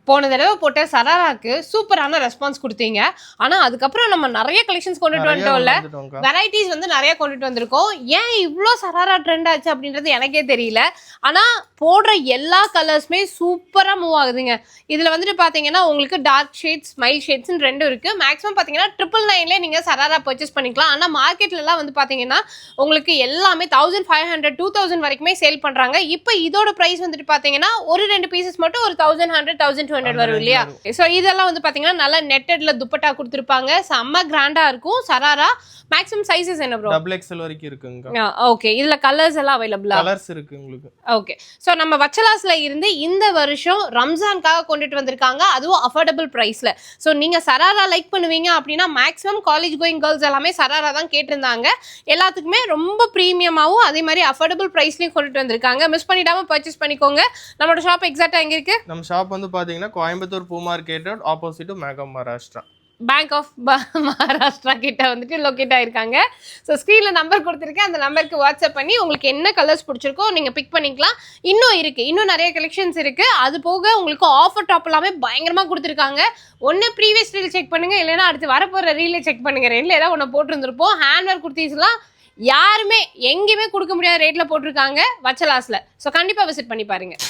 போன தடவை போட்ட சராராக்கு சூப்பரான ரெஸ்பான்ஸ் கொடுத்தீங்க. ஆனா அதுக்கப்புறம் நம்ம நிறைய கலெக்ஷன்ஸ் கொண்டுட்டு வந்துட்டோம்ல, வெரைட்டிஸ் வந்து நிறைய கொண்டுட்டு வந்திருக்கோம். ஏன் இவ்வளோ சராரா ட்ரெண்ட் ஆச்சு அப்படின்றது எனக்கே தெரியல. ஆனா போடுற எல்லா கலர்ஸுமே சூப்பரா மூவ் ஆகுதுங்க. இதுல வந்துட்டு பாத்தீங்கன்னா உங்களுக்கு டார்க் ஷேட்ஸ், ஸ்மைல் ஷேட்ஸ் ரெண்டும் இருக்கு. மேக்ஸிமம் பாத்தீங்கன்னா 999 நீங்க சராரா பர்ச்சேஸ் பண்ணிக்கலாம். ஆனா மார்க்கெட்ல எல்லாம் வந்து பாத்தீங்கன்னா உங்களுக்கு எல்லாமே 1500 2000 வரைக்குமே சேல் பண்றாங்க. இப்போ இதோட பிரைஸ் வந்துட்டு பாத்தீங்கன்னா ஒரு 2 பீசஸ் மட்டும் ஒரு 1100 1200 வரும் இல்லையா. சோ இதெல்லாம் வந்து பாத்தீங்கன்னா நல்ல நெட்டட்ல துப்பட்டா கொடுத்திருப்பாங்க. செம்ம கிராண்டா இருக்கும். சராரா மேக்ஸிமம் சைஸஸ் என்ன ப்ரோ? டபுள் எக்ஸ்எல் வரைக்கும் இருக்குங்க. ஓகே, இதுல கலர்ஸ் எல்லாம் அவைலபிளா? கலர்ஸ் இருக்கு உங்களுக்கு. ஓகே, சோ நம்ம வச்சலாஸ்ல இருந்து இந்த வருஷம் ரம்ஜான்காக கொண்டுட்டு வந்திருக்காங்க, அதுவும் அஃபோர்டபிள் பிரைஸ்ல. சோ நீங்க சராரா லைக் பண்ணுவீங்க அப்படின்னா மேக்ஸிமம் காலேஜ் கோயிங் கேர்ள்ஸ் எல்லாமே சராரா தான் கேட்டிருந்தாங்க. எல்லாத்துக்குமே ரொம்ப பிரீமியமாவும் அதே மாதிரி அஃபோர்டபிள் பிரைஸ்லயும் கொண்டுட்டு வந்திருக்காங்க. மிஸ் பண்ணிடாம பர்ச்சேஸ் பண்ணிக்கோங்க. நம்மளோட ஷாப் எக்ஸாக்ட்டா எங்க இருக்கு? நம்ம ஷாப் வந்து பாத்தீங்கன்னா கோயம்புத்தூர் பூ மார்க்கெட் ஆப்போசிட் மேக் மகாராஷ்டிரா, பேங்க் ஆஃப் மகாராஷ்டிரா கிட்ட வந்துட்டு லொக்கேட் ஆயிருக்காங்க. ஸோ ஸ்க்ரீனில் நம்பர் கொடுத்துருக்கேன், அந்த நம்பருக்கு வாட்ஸ்அப் பண்ணி உங்களுக்கு என்ன கலர்ஸ் பிடிச்சிருக்கோ நீங்கள் பிக் பண்ணிக்கலாம். இன்னும் இருக்குது, இன்னும் நிறைய கலெக்ஷன்ஸ் இருக்குது. அது போக உங்களுக்கு ஆஃபர் டாப் எல்லாமே பயங்கரமாக கொடுத்துருக்காங்க. ஒன்று ப்ரீவியஸ் ரீல் செக் பண்ணுங்கள், இல்லைன்னா அடுத்து வரப்போகிற ரீலை செக் பண்ணுங்கள். ரெண்டில் ஏதாவது ஒன்று போட்டிருந்துருப்போம். ஹேண்ட்வேர் குர்த்திஸ்லாம் யாருமே எங்கேயுமே கொடுக்க முடியாத ரேட்டில் போட்டிருக்காங்க வச்சலாஸில். ஸோ கண்டிப்பாக விசிட் பண்ணி பாருங்கள்.